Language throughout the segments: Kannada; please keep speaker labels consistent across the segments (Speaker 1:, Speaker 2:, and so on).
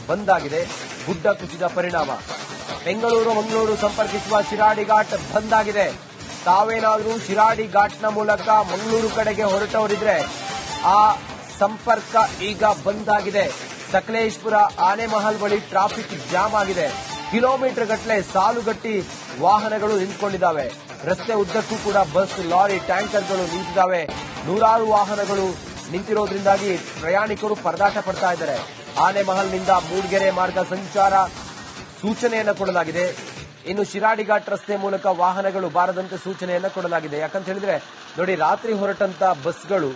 Speaker 1: ಬಂದ್ ಆಗಿದೆ. ಗುಡ್ಡ ಕುಸಿದ ಪರಿಣಾಮ ಬೆಂಗಳೂರು ಮಂಗಳೂರು ಸಂಪರ್ಕಿಸುವ ಶಿರಾಡಿ ಘಾಟ್ ಬಂದ್ ಆಗಿದೆ. ತಾವೇನಾದರೂ ಶಿರಾಡಿ ಘಾಟ್ನ ಮೂಲಕ ಮಂಗಳೂರು ಕಡೆಗೆ ಹೊರಟವರಿದ್ರೆ ಆ ಸಂಪರ್ಕ ಈಗ ಬಂದ್ ಆಗಿದೆ. ಸಕಲೇಶಪುರ ಆನೆಮಹಲ್ ಬಳಿ ಟ್ರಾಫಿಕ್ ಜಾಮ್ ಆಗಿದೆ. ಕಿಲೋಮೀಟರ್ ಗಟ್ಟಲೆ ಸಾಲುಗಟ್ಟಿ ವಾಹನಗಳು ನಿಂತ್ಕೊಂಡಿದ್ದಾವೆ. ರಸ್ತೆ ಉದ್ದಕ್ಕೂ ಕೂಡ ಬಸ್, ಲಾರಿ, ಟ್ಯಾಂಕರ್ಗಳು ನಿಂತಿದ್ದಾವೆ. ನೂರಾರು ವಾಹನಗಳು ನಿಂತಿರೋದ್ರಿಂದಾಗಿ ಪ್ರಯಾಣಿಕರು ಪರದಾಟ ಪಡ್ತಾ ಇದ್ದಾರೆ. ಆನೆಮಹಲ್ನಿಂದ ಮೂಡಿಗೆರೆ ಮಾರ್ಗ ಸಂಚಾರ ಸೂಚನೆಯನ್ನು ಕೊಡಲಾಗಿದೆ. ಇನ್ನು ಶಿರಾಡಿ ಘಾಟ್ ರಸ್ತೆ ಮೂಲಕ ವಾಹನಗಳು ಬಾರದಂತೆ ಸೂಚನೆಯನ್ನು ಕೊಡಲಾಗಿದೆ. ಯಾಕಂತ ಹೇಳಿದ್ರೆ ನೋಡಿ, ರಾತ್ರಿ ಹೊರಟಂತ ಬಸ್ಗಳು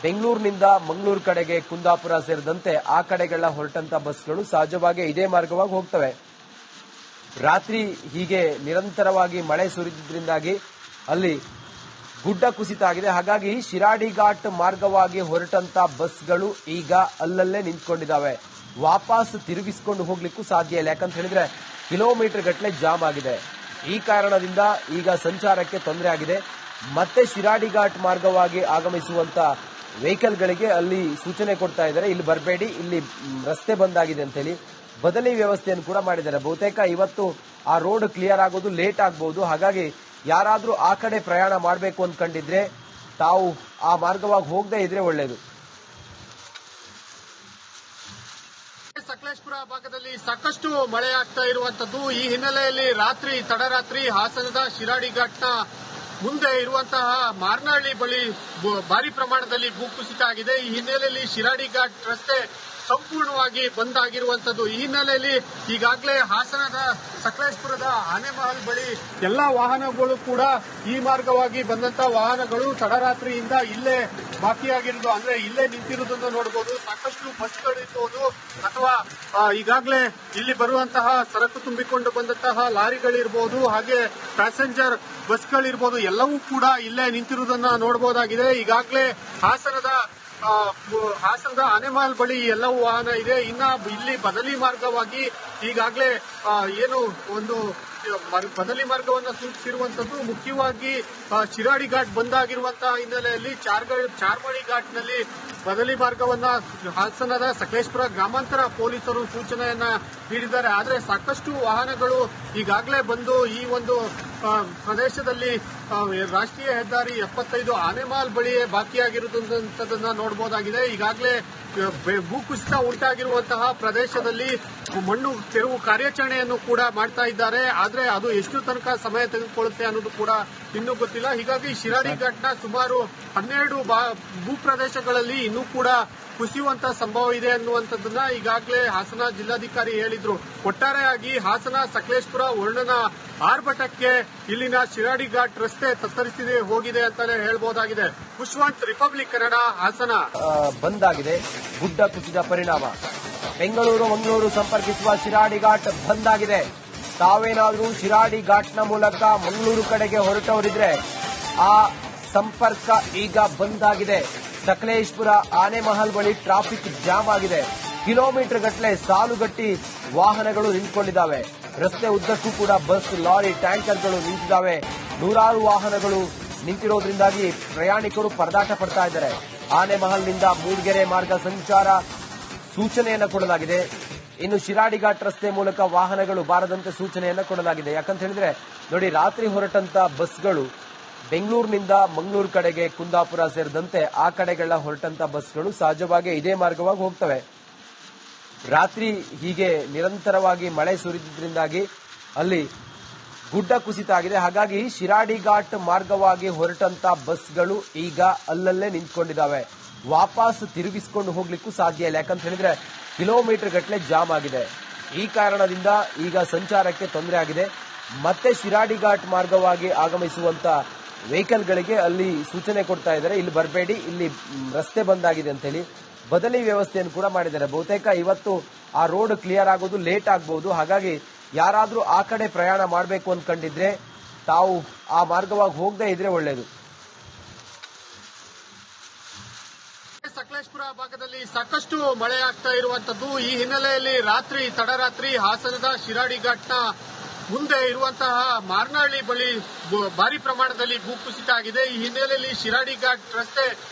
Speaker 1: ಬೆಂಗಳೂರಿನಿಂದ ಮಂಗಳೂರು ಕಡೆಗೆ, ಕುಂದಾಪುರ ಸೇರಿದಂತೆ ಆ ಕಡೆಗೆಲ್ಲ ಹೊರಟಂತ ಬಸ್ಗಳು ಸಹಜವಾಗಿ ಇದೇ ಮಾರ್ಗವಾಗಿ ಹೋಗ್ತವೆ. ರಾತ್ರಿ ಹೀಗೆ ನಿರಂತರವಾಗಿ ಮಳೆ ಸುರಿದಿದ್ರಿಂದಾಗಿ ಅಲ್ಲಿ ಗುಡ್ಡ ಕುಸಿತ ಆಗಿದೆ. ಹಾಗಾಗಿ ಶಿರಾಡಿ ಘಾಟ್ ಮಾರ್ಗವಾಗಿ ಹೊರಟಂತ ಬಸ್ಗಳು ಈಗ ಅಲ್ಲಲ್ಲೇ ನಿಂತ್ಕೊಂಡಿದ್ದಾವೆ. ವಾಪಸ್ ತಿರುಗಿಸಿಕೊಂಡು ಹೋಗ್ಲಿಕ್ಕೂ ಸಾಧ್ಯ ಇಲ್ಲ. ಯಾಕಂತ ಹೇಳಿದ್ರೆ ಕಿಲೋಮೀಟರ್ ಗಟ್ಟಲೆ ಜಾಮ್ ಆಗಿದೆ. ಈ ಕಾರಣದಿಂದ ಈಗ ಸಂಚಾರಕ್ಕೆ ತೊಂದರೆ ಆಗಿದೆ. ಮತ್ತೆ ಶಿರಾಡಿ ಘಾಟ್ ಮಾರ್ಗವಾಗಿ ಆಗಮಿಸುವಂತ ವೆಹಿಕಲ್ಗಳಿಗೆ ಅಲ್ಲಿ ಸೂಚನೆ ಕೊಡ್ತಾ ಇದ್ದಾರೆ, ಇಲ್ಲಿ ಬರಬೇಡಿ, ಇಲ್ಲಿ ರಸ್ತೆ ಬಂದಾಗಿದೆ ಅಂತ ಹೇಳಿ. ಬದಲಿ ವ್ಯವಸ್ಥೆಯನ್ನು ಕೂಡ ಮಾಡಿದ್ದಾರೆ. ಬಹುತೇಕ ಇವತ್ತು ಆ ರೋಡ್ ಕ್ಲಿಯರ್ ಆಗೋದು ಲೇಟ್ ಆಗಬಹುದು. ಹಾಗಾಗಿ ಯಾರಾದ್ರೂ ಆ ಕಡೆ ಪ್ರಯಾಣ ಮಾಡಬೇಕು ಅಂದ್ಕೊಂಡಿದ್ರೆ ತಾವು ಆ ಮಾರ್ಗವಾಗಿ ಹೋಗದೆ ಇದ್ರೆ ಒಳ್ಳೆಯದು.
Speaker 2: ಸಕಲೇಶಪುರ ಭಾಗದಲ್ಲಿ ಸಾಕಷ್ಟು ಮಳೆ ಆಗ್ತಾ ಇರುವಂತದ್ದು. ಈ ಹಿನ್ನೆಲೆಯಲ್ಲಿ ತಡರಾತ್ರಿ ಹಾಸನದ ಶಿರಾಡಿ ಘಾಟ್ನ ಮುಂದೆ ಇರುವಂತಹ ಮಾರ್ನಹಳ್ಳಿ ಬಳಿ ಭಾರಿ ಪ್ರಮಾಣದಲ್ಲಿ ಭೂಕುಸಿತ ಆಗಿದೆ. ಈ ಹಿನ್ನೆಲೆಯಲ್ಲಿ ಶಿರಾಡಿ ಘಾಟ್ ರಸ್ತೆ ಸಂಪೂರ್ಣವಾಗಿ ಬಂದ್ ಆಗಿರುವಂತದ್ದು. ಈ ಹಿನ್ನೆಲೆಯಲ್ಲಿ ಈಗಾಗಲೇ ಹಾಸನದ ಸಕಲೇಶಪುರದ ಆನೆಮಹಲ್ ಬಳಿ ಎಲ್ಲಾ ವಾಹನಗಳು ಕೂಡ ಈ ಮಾರ್ಗವಾಗಿ ಬಂದಂತಹ ವಾಹನಗಳು ತಡರಾತ್ರಿಯಿಂದ ಇಲ್ಲೇ ಬಾಕಿಯಾಗಿರೋದು, ಅಂದ್ರೆ ಇಲ್ಲೇ ನಿಂತಿರುವುದನ್ನು ನೋಡಬಹುದು. ಸಾಕಷ್ಟು ಬಸ್ಗಳಿರ್ಬೋದು ಅಥವಾ ಈಗಾಗಲೇ ಇಲ್ಲಿ ಬರುವಂತಹ ಸರಕು ತುಂಬಿಕೊಂಡು ಬಂದಂತಹ ಲಾರಿಗಳಿರ್ಬೋದು, ಹಾಗೆ ಪ್ಯಾಸೆಂಜರ್ ಬಸ್ಗಳಿರ್ಬೋದು, ಎಲ್ಲವೂ ಕೂಡ ಇಲ್ಲೇ ನಿಂತಿರುವುದನ್ನ ನೋಡಬಹುದಾಗಿದೆ. ಈಗಾಗಲೇ ಹಾಸನದ ಆನೆಮಹಲ್ ಬಳಿ ಎಲ್ಲವೂ ವಾಹನ ಇದೆ. ಇನ್ನ ಇಲ್ಲಿ ಬದಲಿ ಮಾರ್ಗವಾಗಿ ಈಗಾಗಲೇ ಏನು ಒಂದು ಬದಲಿ ಮಾರ್ಗವನ್ನು ಸೂಚಿಸಿರುವಂತದ್ದು. ಮುಖ್ಯವಾಗಿ ಶಿರಾಡಿ ಘಾಟ್ ಬಂದಾಗಿರುವಂತಹ ಹಿನ್ನೆಲೆಯಲ್ಲಿ ಚಾರ್ಮಡಿ ಘಾಟ್ನಲ್ಲಿ ಬದಲಿ ಮಾರ್ಗವನ್ನ ಹಾಸನದ ಸಕಲೇಶಪುರ ಗ್ರಾಮಾಂತರ ಪೊಲೀಸರು ಸೂಚನೆಯನ್ನ ನೀಡಿದ್ದಾರೆ. ಆದರೆ ಸಾಕಷ್ಟು ವಾಹನಗಳು ಈಗಾಗಲೇ ಬಂದು ಈ ಒಂದು ಪ್ರದೇಶದಲ್ಲಿ ರಾಷ್ಟ್ರೀಯ ಹೆದ್ದಾರಿ 75 ಆನೆಮಹಲ್ ಬಳಿಯೇ ಬಾಕಿಯಾಗಿರುವಂತದನ್ನ ನೋಡಬಹುದಾಗಿದೆ. ಈಗಾಗಲೇ ಭೂಕುಸಿತ ಉಂಟಾಗಿರುವಂತಹ ಪ್ರದೇಶದಲ್ಲಿ ಮಣ್ಣು ತೆರವು ಕಾರ್ಯಾಚರಣೆಯನ್ನು ಕೂಡ ಮಾಡ್ತಾ ಇದ್ದಾರೆ. ಆದ್ರೆ ಅದು ಎಷ್ಟು ತನಕ ಸಮಯ ತೆಗೆದುಕೊಳ್ಳುತ್ತೆ ಅನ್ನೋದು ಕೂಡ ಇನ್ನೂ ಗೊತ್ತಿಲ್ಲ. ಹೀಗಾಗಿ ಶಿರಾಡಿ ಘಾಟ್ನ ಸುಮಾರು 12 ಭೂ ಪ್ರದೇಶಗಳಲ್ಲಿ ಇನ್ನೂ ಕೂಡ ಕುಸಿಯುವಂತ ಸಂಭವ ಇದೆ ಅನ್ನುವಂಥದ್ದನ್ನ ಈಗಾಗಲೇ ಹಾಸನ ಜಿಲ್ಲಾಧಿಕಾರಿ ಹೇಳಿದ್ರು. ಒಟ್ಟಾರೆಯಾಗಿ ಹಾಸನ, ಸಕಲೇಶಪುರ, ವರ್ಣನ ಆರ್ಭಟಕ್ಕೆ ಇಲ್ಲಿನ ಶಿರಾಡಿ ಘಾಟ್ ರಸ್ತೆ ತತ್ತರಿಸಿ ಹೋಗಿದೆ ಅಂತಾನೆ ಹೇಳಬಹುದಾಗಿದೆ. ಪುಷ್ವಂತ್, ರಿಪಬ್ಲಿಕ್ ಕನ್ನಡ, ಹಾಸನ.
Speaker 1: ಬಂದ್ ಆಗಿದೆ. ಗುಡ್ಡ ಕುಸಿದ ಪರಿಣಾಮ ಬೆಂಗಳೂರು ಮಂಗಳೂರು ಸಂಪರ್ಕಿಸುವ ಶಿರಾಡಿ ಘಾಟ್ ಬಂದ್ ಆಗಿದೆ. ತಾವೇನಾದರೂ ಶಿರಾಡಿ ಘಾಟ್ನ ಮೂಲಕ ಮಂಗಳೂರು ಕಡೆಗೆ ಹೊರಟವರಿದ್ರೆ ಆ ಸಂಪರ್ಕ ಈಗ ಬಂದ್ ಆಗಿದೆ. ಸಕಲೇಶಪುರ ಆನೆಮಹಲ್ ಬಳಿ ಟ್ರಾಫಿಕ್ ಜಾಮ್ ಆಗಿದೆ. ಕಿಲೋಮೀಟರ್ ಗಟ್ಟಲೆ ಸಾಲುಗಟ್ಟಿ ವಾಹನಗಳು ನಿಂತ್ಕೊಂಡಿದ್ದಾವೆ. ರಸ್ತೆ ಉದ್ದಕ್ಕೂ ಕೂಡ ಬಸ್, ಲಾರಿ, ಟ್ಯಾಂಕರ್ಗಳು ನಿಂತಿದ್ದಾವೆ. ನೂರಾರು ವಾಹನಗಳು ನಿಂತಿರೋದ್ರಿಂದಾಗಿ ಪ್ರಯಾಣಿಕರು ಪರದಾಟ ಪಡ್ತಾ ಇದ್ದಾರೆ. ಆನೆಮಹಲ್ನಿಂದ ಮೂಡಿಗೆರೆ ಮಾರ್ಗ ಸಂಚಾರ ಸೂಚನೆಯನ್ನು ಕೊಡಲಾಗಿದೆ. ಇನ್ನು ಶಿರಾಡಿ ಘಾಟ್ ರಸ್ತೆ ಮೂಲಕ ವಾಹನಗಳು ಬಾರದಂತೆ ಸೂಚನೆಯನ್ನು ಕೊಡಲಾಗಿದೆ. ಯಾಕಂತ ಹೇಳಿದ್ರೆ ನೋಡಿ, ರಾತ್ರಿ ಹೊರಟಂತ ಬಸ್ಗಳು ಬೆಂಗಳೂರಿನಿಂದ ಮಂಗಳೂರು ಕಡೆಗೆ, ಕುಂದಾಪುರ ಸೇರಿದಂತೆ ಆ ಕಡೆಗೆಲ್ಲ ಹೊರಟಂತ ಬಸ್ಗಳು ಸಹಜವಾಗಿ ಇದೇ ಮಾರ್ಗವಾಗಿ ಹೋಗ್ತವೆ. ರಾತ್ರಿ ಹೀಗೆ ನಿರಂತರವಾಗಿ ಮಳೆ ಸುರಿದಿದ್ರಿಂದಾಗಿ ಅಲ್ಲಿ ಗುಡ್ಡ ಕುಸಿತ ಆಗಿದೆ. ಹಾಗಾಗಿ ಶಿರಾಡಿ ಘಾಟ್ ಮಾರ್ಗವಾಗಿ ಹೊರಟಂತ ಬಸ್ಗಳು ಈಗ ಅಲ್ಲಲ್ಲೇ ನಿಂತ್ಕೊಂಡಿದ್ದಾವೆ. ವಾಪಸ್ ತಿರುಗಿಸಿಕೊಂಡು ಹೋಗ್ಲಿಕ್ಕೂ ಸಾಧ್ಯ ಇಲ್ಲ. ಯಾಕಂತ ಹೇಳಿದ್ರೆ ಕಿಲೋಮೀಟರ್ ಗಟ್ಟಲೆ ಜಾಮ್ ಆಗಿದೆ. ಈ ಕಾರಣದಿಂದ ಈಗ ಸಂಚಾರಕ್ಕೆ ತೊಂದರೆ ಆಗಿದೆ. ಮತ್ತೆ ಶಿರಾಡಿ ಘಾಟ್ ಮಾರ್ಗವಾಗಿ ಆಗಮಿಸುವಂತ ವೆಹಿಕಲ್ಗಳಿಗೆ ಅಲ್ಲಿ ಸೂಚನೆ ಕೊಡ್ತಾ ಇದ್ದಾರೆ, ಇಲ್ಲಿ ಬರಬೇಡಿ, ಇಲ್ಲಿ ರಸ್ತೆ ಬಂದಾಗಿದೆ ಅಂತ ಹೇಳಿ. ಬದಲಿ ವ್ಯವಸ್ಥೆಯನ್ನು ಕೂಡ ಮಾಡಿದ್ದಾರೆ. ಬಹುತೇಕ ಇವತ್ತು ಆ ರೋಡ್ ಕ್ಲಿಯರ್ ಆಗೋದು ಲೇಟ್ ಆಗಬಹುದು. ಹಾಗಾಗಿ ಯಾರಾದ್ರೂ ಆ ಕಡೆ ಪ್ರಯಾಣ ಮಾಡಬೇಕು ಅಂದ್ಕೊಂಡಿದ್ರೆ ತಾವು ಆ ಮಾರ್ಗವಾಗಿ ಹೋಗದೆ ಇದ್ರೆ ಒಳ್ಳೆಯದು.
Speaker 2: ಸಕಲೇಶಪುರ ಭಾಗದಲ್ಲಿ ಸಾಕಷ್ಟು ಮಳೆ ಆಗ್ತಾ ಇರುವಂತದ್ದು. ಈ ಹಿನ್ನೆಲೆಯಲ್ಲಿ ತಡರಾತ್ರಿ ಹಾಸನದ ಶಿರಾಡಿ ಘಾಟ್ನ ಮುಂದೆ ಇರುವಂತಹ ಮಾರ್ನಹಳ್ಳಿ ಬಳಿ ಭಾರಿ ಪ್ರಮಾಣದಲ್ಲಿ ಭೂಕುಸಿತ ಆಗಿದೆ. ಈ ಹಿನ್ನೆಲೆಯಲ್ಲಿ ಶಿರಾಡಿ ಘಾಟ್ ರಸ್ತೆ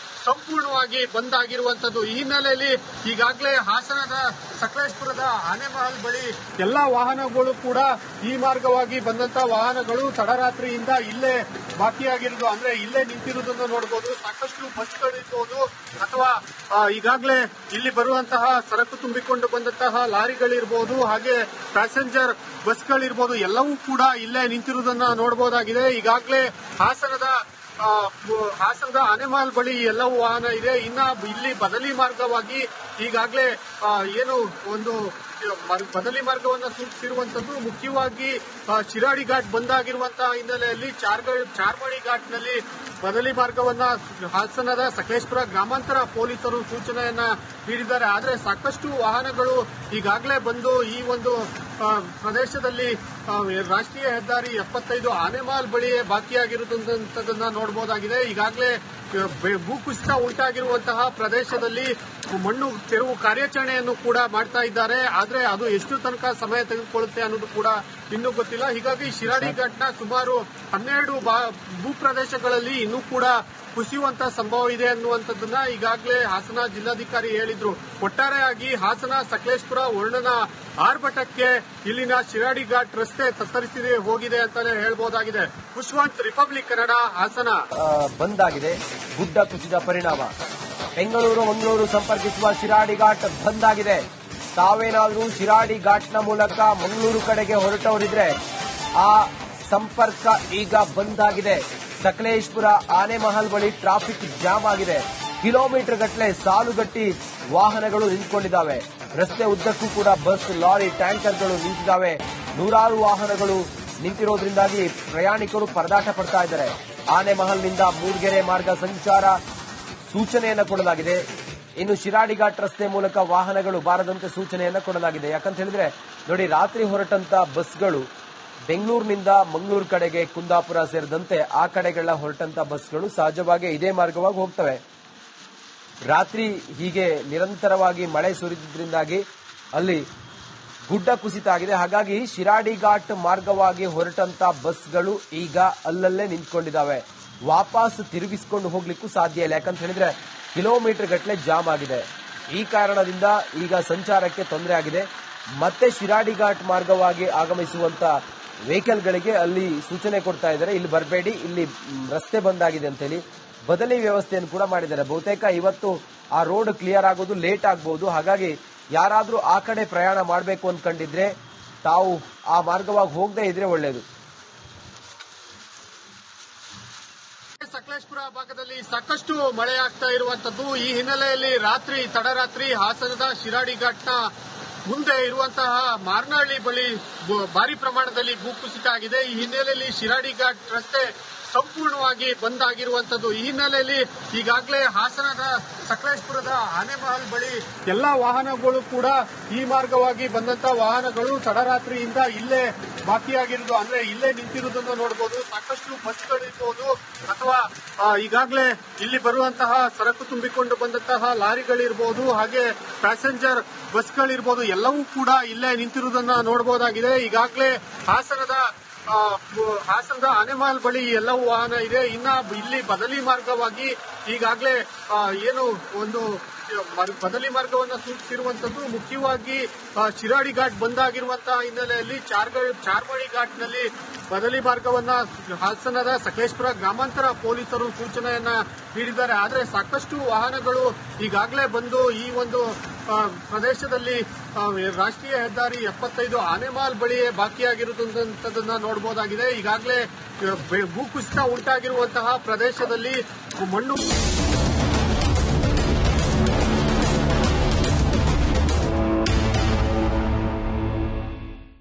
Speaker 2: ಸಂಪೂರ್ಣವಾಗಿ ಬಂದ್ ಆಗಿರುವಂತದ್ದು. ಈ ಹಿನ್ನೆಲೆಯಲ್ಲಿ ಈಗಾಗಲೇ ಹಾಸನದ ಸಕಲೇಶಪುರದ ಆನೆಮಹಲ್ ಬಳಿ ಎಲ್ಲಾ ವಾಹನಗಳು ಕೂಡ ಈ ಮಾರ್ಗವಾಗಿ ಬಂದಂತ ವಾಹನಗಳು ತಡರಾತ್ರಿಯಿಂದ ಇಲ್ಲೇ ಬಾಕಿಯಾಗಿರೋದು, ಅಂದ್ರೆ ಇಲ್ಲೇ ನಿಂತಿರುವುದನ್ನು ನೋಡಬಹುದು. ಸಾಕಷ್ಟು ಬಸ್ಗಳಿರ್ಬೋದು ಅಥವಾ ಈಗಾಗಲೇ ಇಲ್ಲಿ ಬರುವಂತಹ ಸರಕು ತುಂಬಿಕೊಂಡು ಬಂದಂತಹ ಲಾರಿಗಳಿರ್ಬೋದು, ಹಾಗೆ ಪ್ಯಾಸೆಂಜರ್ ಬಸ್ಗಳಿರ್ಬೋದು, ಎಲ್ಲವೂ ಕೂಡ ಇಲ್ಲೇ ನಿಂತಿರುವುದನ್ನ ನೋಡಬಹುದಾಗಿದೆ. ಈಗಾಗಲೇ ಹಾಸನದ ಆನೆಮಹಲ್ ಬಳಿ ಎಲ್ಲವೂ ವಾಹನ ಇದೆ. ಇನ್ನ ಇಲ್ಲಿ ಬದಲಿ ಮಾರ್ಗವಾಗಿ ಈಗಾಗಲೇ ಏನು ಒಂದು ಬದಲಿ ಮಾರ್ಗವನ್ನು ಸೂಚಿಸಿರುವಂತದ್ದು. ಮುಖ್ಯವಾಗಿ ಶಿರಾಡಿ ಘಾಟ್ ಬಂದ್ ಆಗಿರುವಂತಹ ಹಿನ್ನೆಲೆಯಲ್ಲಿ ಚಾರ್ಮಾಡಿ ಘಾಟ್ನಲ್ಲಿ ಬದಲಿ ಮಾರ್ಗವನ್ನ ಹಾಸನದ ಸಕಲೇಶಪುರ ಗ್ರಾಮಾಂತರ ಪೊಲೀಸರು ಸೂಚನೆಯನ್ನ ನೀಡಿದ್ದಾರೆ. ಆದರೆ ಸಾಕಷ್ಟು ವಾಹನಗಳು ಈಗಾಗಲೇ ಬಂದು ಈ ಒಂದು ಪ್ರದೇಶದಲ್ಲಿ ರಾಷ್ಟ್ರೀಯ ಹೆದ್ದಾರಿ 75 ಆನೆಮಹಲ್ ಬಳಿಯೇ ಬಾಕಿಯಾಗಿರುವಂತದನ್ನ ನೋಡಬಹುದಾಗಿದೆ. ಈಗಾಗಲೇ ಭೂಕುಸಿತ ಉಂಟಾಗಿರುವಂತಹ ಪ್ರದೇಶದಲ್ಲಿ ಮಣ್ಣು ತೆರವು ಕಾರ್ಯಾಚರಣೆಯನ್ನು ಕೂಡ ಮಾಡ್ತಾ ಇದ್ದಾರೆ. ಆದ್ರೆ ಅದು ಎಷ್ಟು ತನಕ ಸಮಯ ತೆಗೆದುಕೊಳ್ಳುತ್ತೆ ಅನ್ನೋದು ಕೂಡ ಇನ್ನೂ ಗೊತ್ತಿಲ್ಲ. ಹೀಗಾಗಿ ಶಿರಾಡಿ ಘಾಟ್ನ ಸುಮಾರು 12 ಭೂಪ್ರದೇಶಗಳಲ್ಲಿ ಇನ್ನೂ ಕೂಡ ಕುಸಿಯುವಂತಹ ಸಂಭವ ಇದೆ ಅನ್ನುವಂಥದ್ದನ್ನ ಈಗಾಗಲೇ ಹಾಸನ ಜಿಲ್ಲಾಧಿಕಾರಿ ಹೇಳಿದ್ರು. ಒಟ್ಟಾರೆಯಾಗಿ ಹಾಸನ ಸಕಲೇಶಪುರ ವರ್ಣನ ಆರ್ಭಟಕ್ಕೆ ಇಲ್ಲಿನ ಶಿರಾಡಿ ಘಾಟ್ ರಸ್ತೆ ತತ್ತರಿಸಿ ಹೋಗಿದೆ ಅಂತಾನೆ ಹೇಳ್ಬಹುದಾಗಿದೆ. ಪುಷ್ಪವಂತ್, ರಿಪಬ್ಲಿಕ್ ಕನ್ನಡ, ಹಾಸನ.
Speaker 1: ಬಂದ್ ಆಗಿದೆ. ಗುಡ್ಡ ಕುಸಿದ ಪರಿಣಾಮ ಬೆಂಗಳೂರು ಮಂಗಳೂರು ಸಂಪರ್ಕಿಸುವ ಶಿರಾಡಿ ಘಾಟ್ ಬಂದ್ ಆಗಿದೆ. ತಾವೇನಾದರೂ ಶಿರಾಡಿ ಘಾಟ್ನ ಮೂಲಕ ಮಂಗಳೂರು ಕಡೆಗೆ ಹೊರಟವರಿದ್ರೆ ಆ ಸಂಪರ್ಕ ಈಗ ಬಂದ್ ಆಗಿದೆ. ಸಕಲೇಶಪುರ ಆನೆಮಹಲ್ ಬಳಿ ಟ್ರಾಫಿಕ್ ಜಾಮ್ ಆಗಿದೆ. ಕಿಲೋಮೀಟರ್ ಗಟ್ಟಲೆ ಸಾಲುಗಟ್ಟಿ ವಾಹನಗಳು ನಿಂತ್ಕೊಂಡಿದ್ದಾವೆ. ರಸ್ತೆ ಉದ್ದಕ್ಕೂ ಕೂಡ ಬಸ್, ಲಾರಿ, ಟ್ಯಾಂಕರ್ಗಳು ನಿಂತಿದ್ದಾವೆ. ನೂರಾರು ವಾಹನಗಳು ನಿಂತಿರೋದ್ರಿಂದಾಗಿ ಪ್ರಯಾಣಿಕರು ಪರದಾಟ ಪಡ್ತಾ ಇದ್ದಾರೆ. ಆನೆಮಹಲ್ನಿಂದ ಮೂರ್ಗೆರೆ ಮಾರ್ಗ ಸಂಚಾರ ಸೂಚನೆಯನ್ನು ಕೊಡಲಾಗಿದೆ. ಇನ್ನು ಶಿರಾಡಿ ಘಾಟ್ ರಸ್ತೆ ಮೂಲಕ ವಾಹನಗಳು ಬಾರದಂತೆ ಸೂಚನೆಯನ್ನು ಕೊಡಲಾಗಿದೆ. ಯಾಕಂತ ಹೇಳಿದ್ರೆ ನೋಡಿ, ರಾತ್ರಿ ಹೊರಟಂತ ಬಸ್ಗಳು ಬೆಂಗಳೂರಿನಿಂದ ಮಂಗಳೂರು ಕಡೆಗೆ, ಕುಂದಾಪುರ ಸೇರಿದಂತೆ ಆ ಕಡೆಗೆಲ್ಲ ಹೊರಟಂತ ಬಸ್ಗಳು ಸಹಜವಾಗಿ ಇದೇ ಮಾರ್ಗವಾಗಿ ಹೋಗ್ತವೆ. ರಾತ್ರಿ ಹೀಗೆ ನಿರಂತರವಾಗಿ ಮಳೆ ಸುರಿದಿದ್ರಿಂದಾಗಿ ಅಲ್ಲಿ ಗುಡ್ಡ ಕುಸಿತ ಆಗಿದೆ. ಹಾಗಾಗಿ ಶಿರಾಡಿ ಘಾಟ್ ಮಾರ್ಗವಾಗಿ ಹೊರಟಂತ ಬಸ್ಗಳು ಈಗ ಅಲ್ಲಲ್ಲೇ ನಿಂತ್ಕೊಂಡಿದ್ದಾವೆ. ವಾಪಸ್ ತಿರುಗಿಸಿಕೊಂಡು ಹೋಗ್ಲಿಕ್ಕೂ ಸಾಧ್ಯ ಇಲ್ಲ. ಯಾಕಂತ ಹೇಳಿದ್ರೆ ಕಿಲೋಮೀಟರ್ ಗಟ್ಟಲೆ ಜಾಮ್ ಆಗಿದೆ. ಈ ಕಾರಣದಿಂದ ಈಗ ಸಂಚಾರಕ್ಕೆ ತೊಂದರೆ ಆಗಿದೆ. ಮತ್ತೆ ಶಿರಾಡಿ ಘಾಟ್ ಮಾರ್ಗವಾಗಿ ಆಗಮಿಸುವಂತ ವೆಹಿಕಲ್ಗಳಿಗೆ ಅಲ್ಲಿ ಸೂಚನೆ ಕೊಡ್ತಾ ಇದ್ದಾರೆ, ಇಲ್ಲಿ ಬರಬೇಡಿ, ಇಲ್ಲಿ ರಸ್ತೆ ಬಂದಾಗಿದೆ ಅಂತ ಹೇಳಿ ಬದಲಿ ವ್ಯವಸ್ಥೆಯನ್ನು ಕೂಡ ಮಾಡಿದ್ದಾರೆ. ಬಹುತೇಕ ಇವತ್ತು ಆ ರೋಡ್ ಕ್ಲಿಯರ್ ಆಗೋದು ಲೇಟ್ ಆಗಬಹುದು. ಹಾಗಾಗಿ ಯಾರಾದ್ರೂ ಆ ಕಡೆ ಪ್ರಯಾಣ ಮಾಡಬೇಕು ಅಂದ್ಕೊಂಡಿದ್ರೆ ತಾವು ಆ ಮಾರ್ಗವಾಗಿ ಹೋಗದೆ ಇದ್ರೆ ಒಳ್ಳೆಯದು.
Speaker 2: ಸಕಲೇಶಪುರ ಭಾಗದಲ್ಲಿ ಸಾಕಷ್ಟು ಮಳೆ ಆಗ್ತಾ ಇರುವಂತದ್ದು. ಈ ಹಿನ್ನೆಲೆಯಲ್ಲಿ ತಡರಾತ್ರಿ ಹಾಸನದ ಶಿರಾಡಿ ಘಾಟ್ನ ಮುಂದೆ ಇರುವಂತಹ ಮಾರ್ನಹಳ್ಳಿ ಬಳಿ ಭಾರಿ ಪ್ರಮಾಣದಲ್ಲಿ ಭೂಕುಸಿತ ಆಗಿದೆ. ಈ ಹಿನ್ನೆಲೆಯಲ್ಲಿ ಶಿರಾಡಿ ಘಾಟ್ ರಸ್ತೆ ಸಂಪೂರ್ಣವಾಗಿ ಬಂದ್ ಆಗಿರುವಂತದ್ದು. ಈ ಹಿನ್ನೆಲೆಯಲ್ಲಿ ಈಗಾಗಲೇ ಹಾಸನದ ಸಕಲೇಶಪುರದ ಆನೆಮಹಲ್ ಬಳಿ ಎಲ್ಲಾ ವಾಹನಗಳು ಕೂಡ ಈ ಮಾರ್ಗವಾಗಿ ಬಂದಂತ ವಾಹನಗಳು ತಡರಾತ್ರಿಯಿಂದ ಇಲ್ಲೇ ಬಾಕಿಯಾಗಿರೋದು, ಅಂದ್ರೆ ಇಲ್ಲೇ ನಿಂತಿರುವುದನ್ನು ನೋಡಬಹುದು. ಸಾಕಷ್ಟು ಬಸ್ಗಳಿರ್ಬೋದು ಅಥವಾ ಈಗಾಗಲೇ ಇಲ್ಲಿ ಬರುವಂತಹ ಸರಕು ತುಂಬಿಕೊಂಡು ಬಂದಂತಹ ಲಾರಿಗಳಿರ್ಬೋದು, ಹಾಗೆ ಪ್ಯಾಸೆಂಜರ್ ಬಸ್ಗಳಿರ್ಬೋದು, ಎಲ್ಲವೂ ಕೂಡ ಇಲ್ಲೇ ನಿಂತಿರುವುದನ್ನ ನೋಡಬಹುದಾಗಿದೆ. ಈಗಾಗಲೇ ಹಾಸನದ ಆನೆಮಹಲ್ ಬಳಿ ಎಲ್ಲವೂ ವಾಹನ ಇದೆ. ಇನ್ನ ಇಲ್ಲಿ ಬದಲಿ ಮಾರ್ಗವಾಗಿ ಈಗಾಗಲೇ ಏನು ಒಂದು ಬದಲಿ ಮಾರ್ಗವನ್ನು ಸೂಚಿಸಿರುವಂತದ್ದು. ಮುಖ್ಯವಾಗಿ ಶಿರಾಡಿ ಘಾಟ್ ಬಂದ್ ಆಗಿರುವಂತಹ ಹಿನ್ನೆಲೆಯಲ್ಲಿ ಚಾರ್ಮಾಡಿ ಘಾಟ್ನಲ್ಲಿ ಬದಲಿ ಮಾರ್ಗವನ್ನ ಹಾಸನದ ಸಕಲೇಶಪುರ ಗ್ರಾಮಾಂತರ ಪೊಲೀಸರು ಸೂಚನೆಯನ್ನ ನೀಡಿದ್ದಾರೆ. ಆದರೆ ಸಾಕಷ್ಟು ವಾಹನಗಳು ಈಗಾಗಲೇ ಬಂದು ಈ ಒಂದು ಪ್ರದೇಶದಲ್ಲಿ ರಾಷ್ಟ್ರೀಯ ಹೆದ್ದಾರಿ 75 ಆನೆಮಹಲ್ ಬಳಿಯೇ ಬಾಕಿಯಾಗಿರುವಂತದನ್ನ ನೋಡಬಹುದಾಗಿದೆ. ಈಗಾಗಲೇ ಭೂಕುಸಿತ ಉಂಟಾಗಿರುವಂತಹ ಪ್ರದೇಶದಲ್ಲಿ ಮಣ್ಣು